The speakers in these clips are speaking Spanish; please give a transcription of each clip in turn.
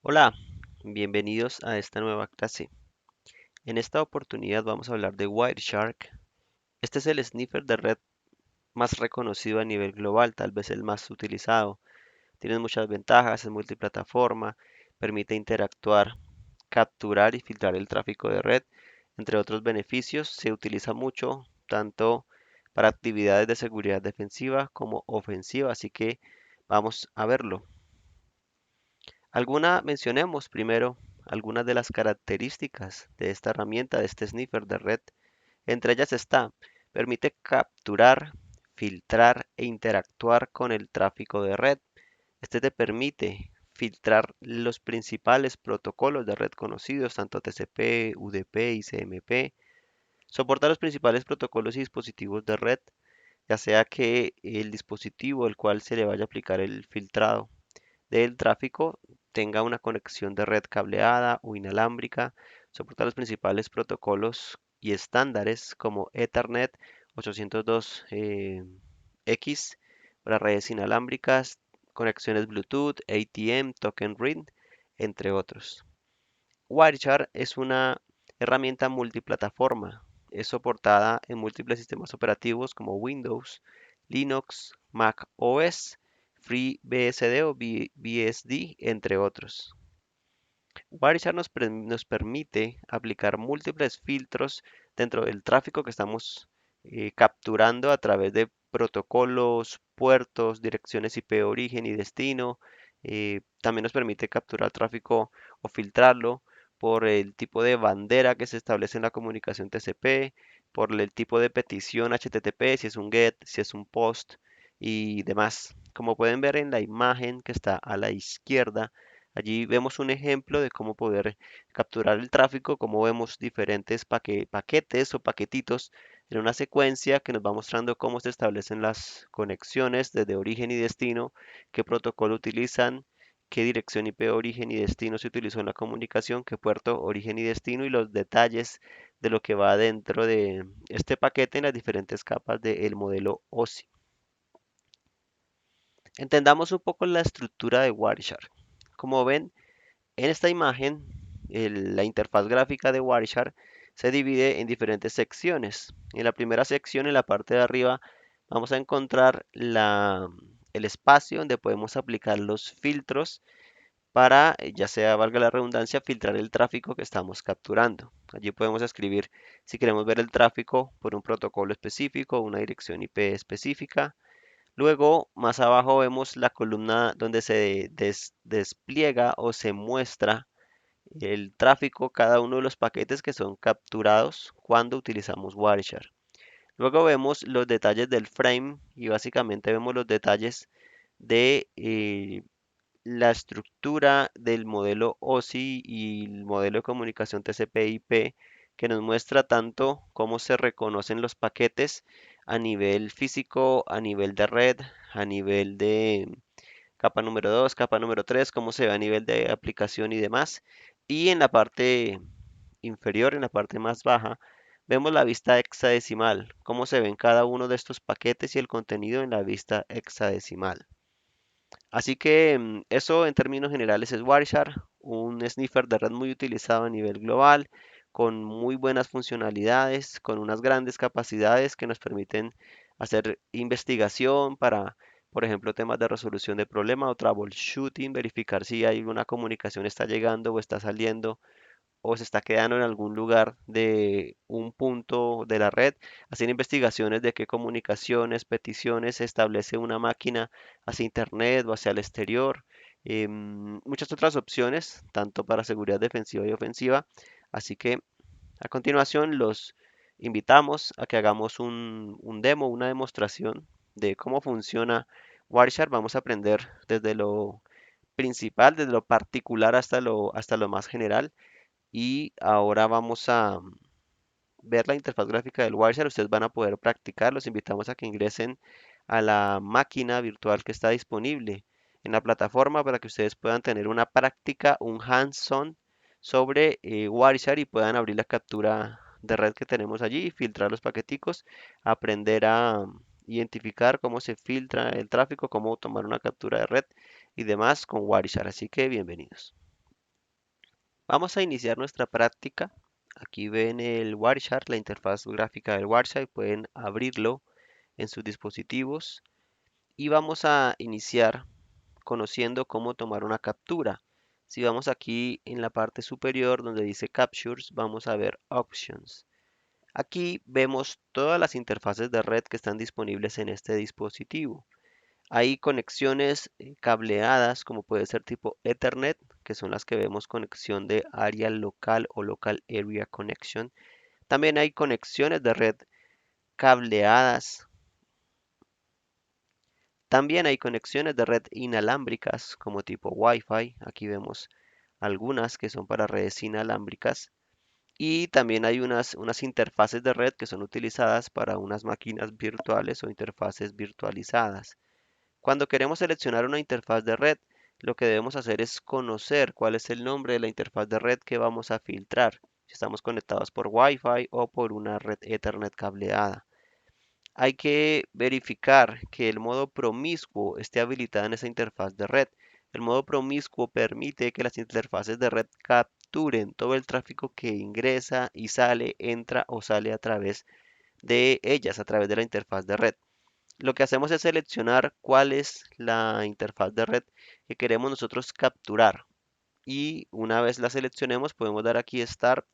Hola, bienvenidos a esta nueva clase. En esta oportunidad vamos a hablar de Wireshark. Este es el sniffer de red más reconocido a nivel global, tal vez el más utilizado. Tiene muchas ventajas, es multiplataforma, permite interactuar, capturar y filtrar el tráfico de red, entre otros beneficios. Se utiliza mucho tanto para actividades de seguridad defensiva como ofensiva, así que vamos a verlo. Mencionemos primero algunas de las características de esta herramienta, de este sniffer de red. Entre ellas está, permite capturar, filtrar e interactuar con el tráfico de red. Este te permite filtrar los principales protocolos de red conocidos, tanto TCP, UDP y CMP. Soporta los principales protocolos y dispositivos de red, ya sea que el dispositivo al cual se le vaya a aplicar el filtrado del tráfico tenga una conexión de red cableada o inalámbrica. Soporta los principales protocolos y estándares como Ethernet 802.X para redes inalámbricas, conexiones Bluetooth, ATM, Token Ring, entre otros. Wireshark es una herramienta multiplataforma. Es soportada en múltiples sistemas operativos como Windows, Linux, Mac OS, FreeBSD o BSD, entre otros. Wireshark nos permite aplicar múltiples filtros dentro del tráfico que estamos capturando a través de protocolos, puertos, direcciones IP origen y destino. También nos permite capturar tráfico o filtrarlo por el tipo de bandera que se establece en la comunicación TCP, por el tipo de petición HTTP, si es un GET, si es un POST y demás. Como pueden ver en la imagen que está a la izquierda, allí vemos un ejemplo de cómo poder capturar el tráfico, cómo vemos diferentes paquetes o paquetitos en una secuencia que nos va mostrando cómo se establecen las conexiones desde origen y destino, qué protocolo utilizan, qué dirección IP origen y destino se utilizó en la comunicación, qué puerto origen y destino y los detalles de lo que va dentro de este paquete en las diferentes capas del modelo OSI. Entendamos un poco la estructura de Wireshark. Como ven, en esta imagen, la interfaz gráfica de Wireshark se divide en diferentes secciones. En la primera sección, en la parte de arriba, vamos a encontrar el espacio donde podemos aplicar los filtros para, ya sea, valga la redundancia, filtrar el tráfico que estamos capturando. Allí podemos escribir si queremos ver el tráfico por un protocolo específico, una dirección IP específica. Luego, más abajo vemos la columna donde se despliega o se muestra el tráfico, cada uno de los paquetes que son capturados cuando utilizamos Wireshark. Luego vemos los detalles del frame y básicamente vemos los detalles de la estructura del modelo OSI y el modelo de comunicación TCP/IP que nos muestra tanto cómo se reconocen los paquetes a nivel físico, a nivel de red, a nivel de capa número 2, capa número 3, cómo se ve a nivel de aplicación y demás. Y en la parte inferior, en la parte más baja, vemos la vista hexadecimal, cómo se ven cada uno de estos paquetes y el contenido en la vista hexadecimal. Así que eso en términos generales es Wireshark, un sniffer de red muy utilizado a nivel global, con muy buenas funcionalidades, con unas grandes capacidades que nos permiten hacer investigación para, por ejemplo, temas de resolución de problemas o troubleshooting, verificar si hay una comunicación está llegando o está saliendo o se está quedando en algún lugar de un punto de la red, hacer investigaciones de qué comunicaciones, peticiones se establece una máquina hacia Internet o hacia el exterior, muchas otras opciones, tanto para seguridad defensiva y ofensiva. Así que a continuación los invitamos a que hagamos un demo, una demostración de cómo funciona Wireshark. Vamos a aprender desde lo principal, desde lo particular hasta lo más general. Y ahora vamos a ver la interfaz gráfica del Wireshark. Ustedes van a poder practicar. Los invitamos a que ingresen a la máquina virtual que está disponible en la plataforma para que ustedes puedan tener una práctica, un hands-on sobre Wireshark y puedan abrir la captura de red que tenemos allí, filtrar los paqueticos, aprender a identificar cómo se filtra el tráfico, cómo tomar una captura de red y demás con Wireshark. Así que bienvenidos. Vamos a iniciar nuestra práctica. Aquí ven el Wireshark, la interfaz gráfica del Wireshark, pueden abrirlo en sus dispositivos y vamos a iniciar conociendo cómo tomar una captura. Si vamos aquí en la parte superior donde dice Captures, vamos a ver Options. Aquí vemos todas las interfaces de red que están disponibles en este dispositivo. Hay conexiones cableadas, como puede ser tipo Ethernet, que son las que vemos conexión de área local o Local Area Connection. También hay conexiones de red cableadas. También hay conexiones de red inalámbricas, como tipo Wi-Fi. Aquí vemos algunas que son para redes inalámbricas. Y también hay unas interfaces de red que son utilizadas para unas máquinas virtuales o interfaces virtualizadas. Cuando queremos seleccionar una interfaz de red, lo que debemos hacer es conocer cuál es el nombre de la interfaz de red que vamos a filtrar, si estamos conectados por Wi-Fi o por una red Ethernet cableada. Hay que verificar que el modo promiscuo esté habilitado en esa interfaz de red. El modo promiscuo permite que las interfaces de red capturen todo el tráfico que ingresa y sale, entra o sale a través de ellas, a través de la interfaz de red. Lo que hacemos es seleccionar cuál es la interfaz de red que queremos nosotros capturar. Y una vez la seleccionemos, podemos dar aquí Start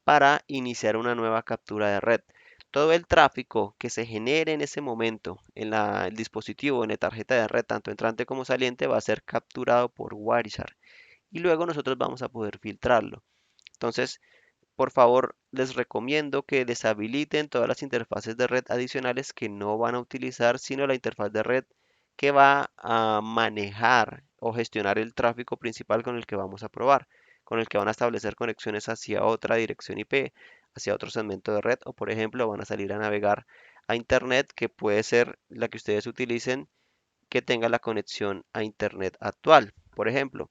para iniciar una nueva captura de red. Todo el tráfico que se genere en ese momento en el dispositivo, en la tarjeta de red, tanto entrante como saliente, va a ser capturado por Wireshark. Y luego nosotros vamos a poder filtrarlo. Entonces, por favor, les recomiendo que deshabiliten todas las interfaces de red adicionales que no van a utilizar, sino la interfaz de red que va a manejar o gestionar el tráfico principal con el que vamos a probar, con el que van a establecer conexiones hacia otra dirección IP, hacia otro segmento de red, o por ejemplo, van a salir a navegar a Internet, que puede ser la que ustedes utilicen que tenga la conexión a Internet actual. Por ejemplo,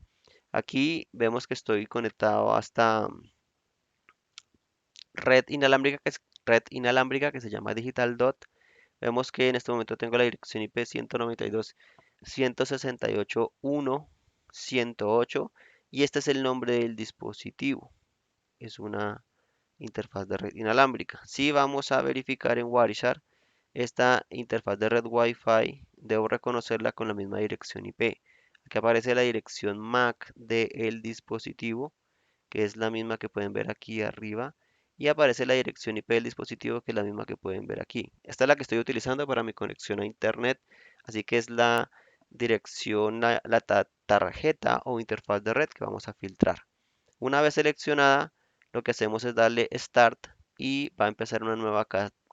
aquí vemos que estoy conectado hasta red inalámbrica que se llama Digital Dot. Vemos que en este momento tengo la dirección IP 192.168.1.108 y este es el nombre del dispositivo. Es una interfaz de red inalámbrica. Si vamos a verificar en Wireshark esta interfaz de red Wi-Fi, debo reconocerla con la misma dirección IP. Aquí aparece la dirección MAC del dispositivo, que es la misma que pueden ver aquí arriba, y aparece la dirección IP del dispositivo, que es la misma que pueden ver aquí. Esta es la que estoy utilizando para mi conexión a internet, así que es la dirección, tarjeta o interfaz de red que vamos a filtrar. Una vez seleccionada, lo que hacemos es darle Start y va a empezar una nueva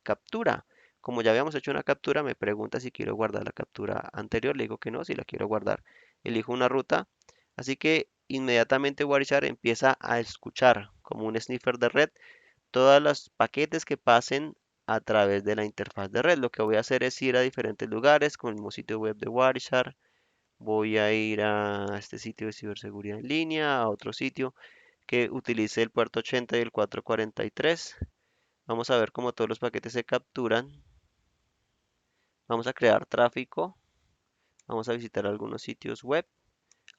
captura. Como ya habíamos hecho una captura, me pregunta si quiero guardar la captura anterior. Le digo que no, si la quiero guardar. Elijo una ruta. Así que inmediatamente Wireshark empieza a escuchar como un sniffer de red todos los paquetes que pasen a través de la interfaz de red. Lo que voy a hacer es ir a diferentes lugares con el mismo sitio web de Wireshark. Voy a ir a este sitio de ciberseguridad en línea, a otro sitio que utilice el puerto 80 y el 443. Vamos a ver cómo todos los paquetes se capturan. Vamos a crear tráfico. Vamos a visitar algunos sitios web,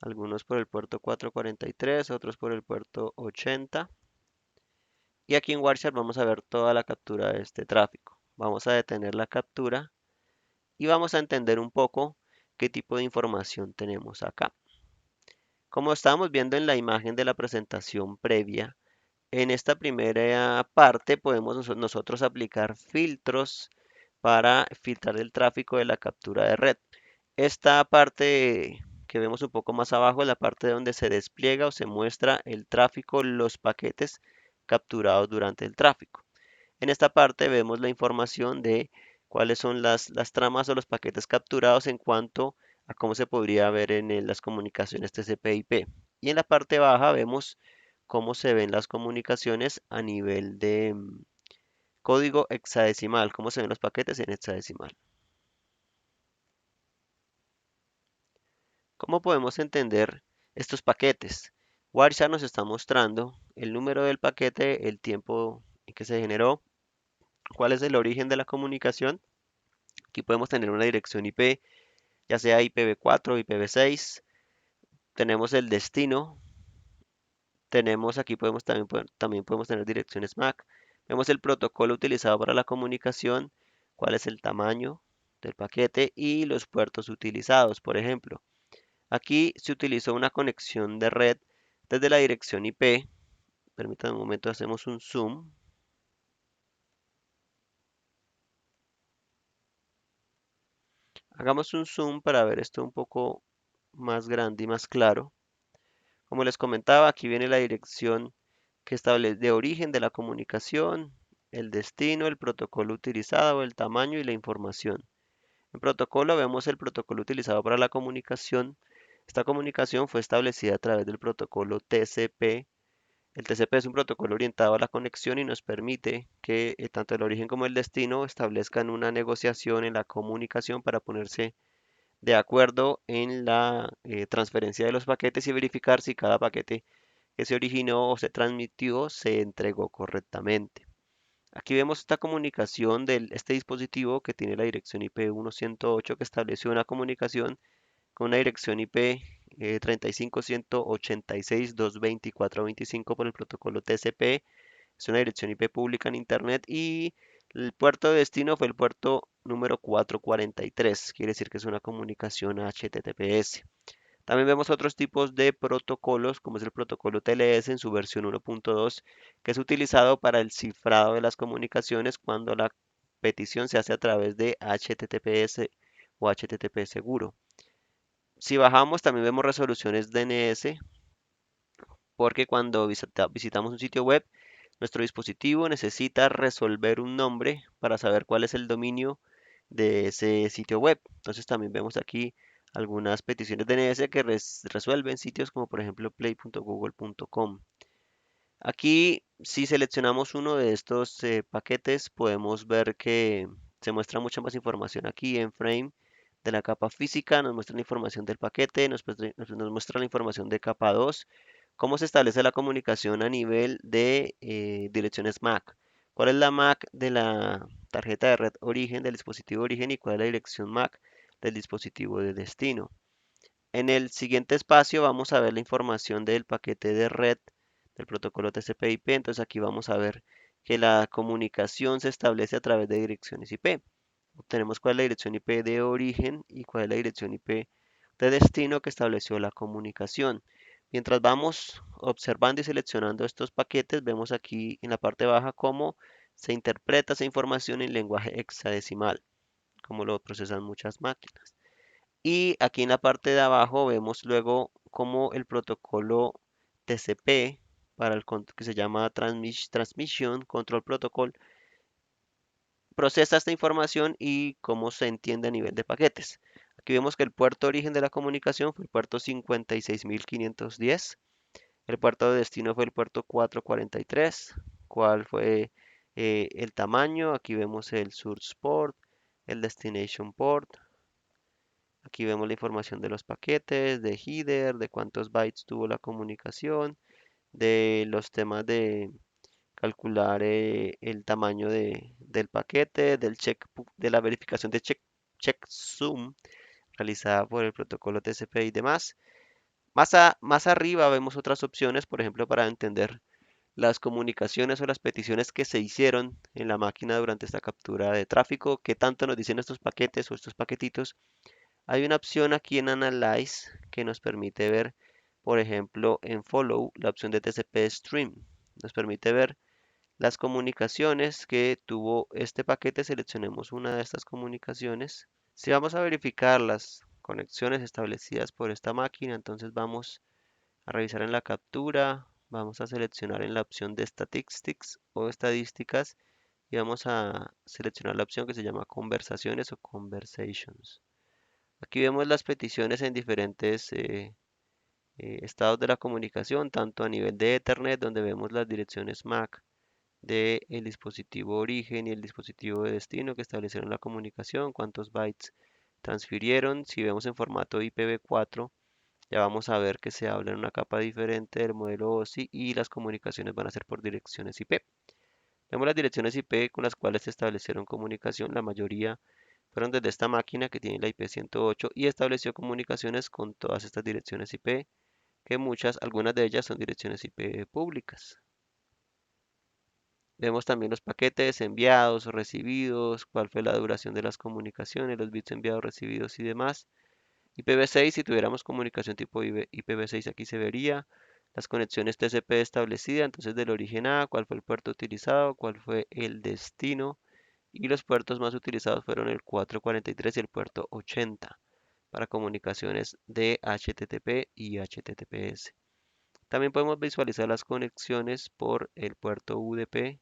algunos por el puerto 443, otros por el puerto 80. Y aquí en Wireshark vamos a ver toda la captura de este tráfico. Vamos a detener la captura y vamos a entender un poco qué tipo de información tenemos acá. Como estábamos viendo en la imagen de la presentación previa, en esta primera parte podemos nosotros aplicar filtros para filtrar el tráfico de la captura de red. Esta parte que vemos un poco más abajo es la parte donde se despliega o se muestra el tráfico, los paquetes capturados durante el tráfico. En esta parte vemos la información de cuáles son las tramas o los paquetes capturados en cuanto a cómo se podría ver en las comunicaciones TCP/IP. Y en la parte baja vemos cómo se ven las comunicaciones a nivel de código hexadecimal, cómo se ven los paquetes en hexadecimal. ¿Cómo podemos entender estos paquetes? Wireshark nos está mostrando el número del paquete, el tiempo en que se generó, cuál es el origen de la comunicación. Aquí podemos tener una dirección IP, ya sea IPv4 o IPv6. Tenemos el destino, Tenemos aquí, también podemos tener direcciones MAC. Vemos el protocolo utilizado para la comunicación, cuál es el tamaño del paquete y los puertos utilizados, por ejemplo. Aquí se utilizó una conexión de red desde la dirección IP. Permítanme un momento, hacemos un zoom. Hagamos un zoom para ver esto un poco más grande y más claro. Como les comentaba, aquí viene la dirección que establece de origen de la comunicación, el destino, el protocolo utilizado, el tamaño y la información. En protocolo vemos el protocolo utilizado para la comunicación. Esta comunicación fue establecida a través del protocolo TCP. El TCP es un protocolo orientado a la conexión y nos permite que tanto el origen como el destino establezcan una negociación en la comunicación para ponerse de acuerdo en la transferencia de los paquetes y verificar si cada paquete que se originó o se transmitió se entregó correctamente. Aquí vemos esta comunicación de este dispositivo que tiene la dirección IP 1.108 que estableció una comunicación con una dirección IP 35.186.224.25 por el protocolo TCP. Es una dirección IP pública en Internet y el puerto de destino fue el puerto número 443. Quiere decir que es una comunicación HTTPS. También vemos otros tipos de protocolos, como es el protocolo TLS en su versión 1.2, que es utilizado para el cifrado de las comunicaciones cuando la petición se hace a través de HTTPS o HTTP seguro. Si bajamos, también vemos resoluciones DNS, porque cuando visitamos un sitio web, nuestro dispositivo necesita resolver un nombre para saber cuál es el dominio de ese sitio web. Entonces también vemos aquí algunas peticiones DNS que resuelven sitios como por ejemplo play.google.com. Aquí, si seleccionamos uno de estos paquetes, podemos ver que se muestra mucha más información aquí en Frame de la capa física, nos muestra la información del paquete, nos muestra la información de capa 2, cómo se establece la comunicación a nivel de direcciones MAC, cuál es la MAC de la tarjeta de red origen del dispositivo origen y cuál es la dirección MAC del dispositivo de destino. En el siguiente espacio vamos a ver la información del paquete de red del protocolo TCP/IP. Entonces aquí vamos a ver que la comunicación se establece a través de direcciones IP. Obtenemos cuál es la dirección IP de origen y cuál es la dirección IP de destino que estableció la comunicación. Mientras vamos observando y seleccionando estos paquetes, vemos aquí en la parte baja cómo se interpreta esa información en lenguaje hexadecimal, como lo procesan muchas máquinas. Y aquí en la parte de abajo vemos luego cómo el protocolo TCP para que se llama Transmission Control Protocol procesa esta información y cómo se entiende a nivel de paquetes. Aquí vemos que el puerto origen de la comunicación fue el puerto 56.510. El puerto de destino fue el puerto 443. ¿Cuál fue el tamaño? Aquí vemos el source port, el destination port. Aquí vemos la información de los paquetes, de header, de cuántos bytes tuvo la comunicación, de los temas de calcular el tamaño del paquete, de la verificación de checksum realizada por el protocolo TCP y demás. Más arriba vemos otras opciones, por ejemplo, para entender las comunicaciones o las peticiones que se hicieron en la máquina durante esta captura de tráfico, qué tanto nos dicen estos paquetes o estos paquetitos. Hay una opción aquí en Analyze que nos permite ver, por ejemplo, en Follow, la opción de TCP Stream. Nos permite ver las comunicaciones que tuvo este paquete. Seleccionemos una de estas comunicaciones. Si vamos a verificar las conexiones establecidas por esta máquina, entonces vamos a revisar en la captura, vamos a seleccionar en la opción de Statistics o estadísticas y vamos a seleccionar la opción que se llama Conversaciones o Conversations. Aquí vemos las peticiones en diferentes estados de la comunicación, tanto a nivel de Ethernet, donde vemos las direcciones MAC del dispositivo origen y el dispositivo de destino que establecieron la comunicación, cuántos bytes transfirieron. Si vemos en formato IPv4, ya vamos a ver que se habla en una capa diferente del modelo OSI y las comunicaciones van a ser por direcciones IP. Vemos las direcciones IP con las cuales se establecieron comunicación, la mayoría fueron desde esta máquina que tiene la IP 108 y estableció comunicaciones con todas estas direcciones IP que algunas de ellas son direcciones IP públicas. Vemos también los paquetes enviados o recibidos, cuál fue la duración de las comunicaciones, los bits enviados, recibidos y demás. IPv6, si tuviéramos comunicación tipo IPv6, aquí se vería las conexiones TCP establecidas, entonces del origen A, cuál fue el puerto utilizado, cuál fue el destino, y los puertos más utilizados fueron el 443 y el puerto 80 para comunicaciones de HTTP y HTTPS. También podemos visualizar las conexiones por el puerto UDP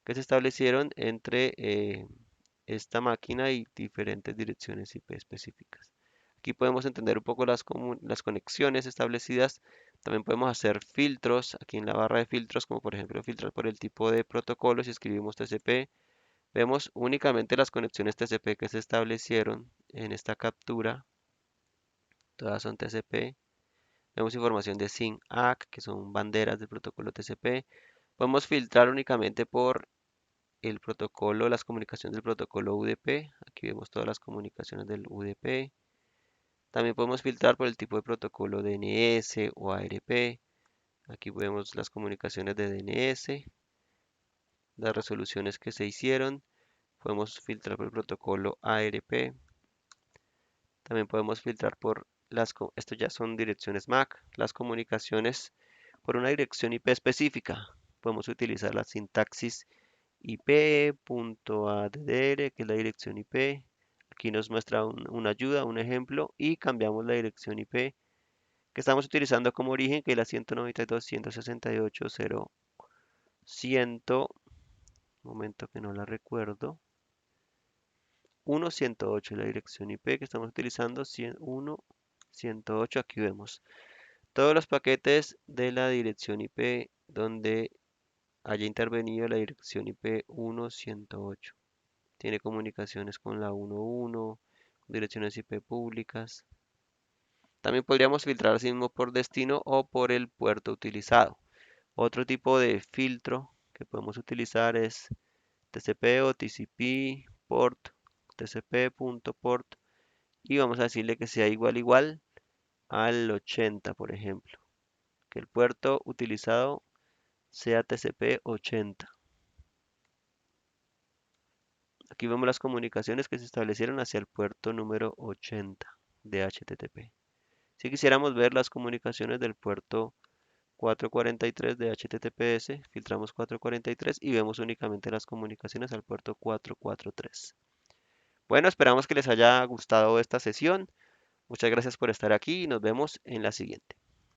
que se establecieron entre esta máquina y diferentes direcciones IP específicas. Aquí podemos entender un poco las conexiones establecidas. También podemos hacer filtros aquí en la barra de filtros, como por ejemplo filtrar por el tipo de protocolo. Si escribimos TCP, vemos únicamente las conexiones TCP que se establecieron en esta captura. Todas son TCP. Vemos información de SYN ACK, que son banderas del protocolo TCP. Podemos filtrar únicamente por el protocolo, las comunicaciones del protocolo UDP. Aquí vemos todas las comunicaciones del UDP. También podemos filtrar por el tipo de protocolo DNS o ARP. Aquí vemos las comunicaciones de DNS, las resoluciones que se hicieron. Podemos filtrar por el protocolo ARP. También podemos filtrar por esto ya son direcciones MAC, las comunicaciones por una dirección IP específica. Podemos utilizar la sintaxis IP.addr, que es la dirección IP. Aquí nos muestra una ayuda, un ejemplo, y cambiamos la dirección IP que estamos utilizando como origen, que es la 192.168.0.100, momento que no la recuerdo, 1.108 es la dirección IP que estamos utilizando, 1.108, aquí vemos todos los paquetes de la dirección IP donde haya intervenido la dirección IP 1.108. Tiene comunicaciones con la 1.1, direcciones IP públicas. También podríamos filtrar así mismo por destino o por el puerto utilizado. Otro tipo de filtro que podemos utilizar es TCP o TCP port, tcp.port, y vamos a decirle que sea igual al 80, por ejemplo, que el puerto utilizado sea TCP 80. Aquí vemos las comunicaciones que se establecieron hacia el puerto número 80 de HTTP. Si quisiéramos ver las comunicaciones del puerto 443 de HTTPS, filtramos 443 y vemos únicamente las comunicaciones al puerto 443. Bueno, esperamos que les haya gustado esta sesión. Muchas gracias por estar aquí y nos vemos en la siguiente.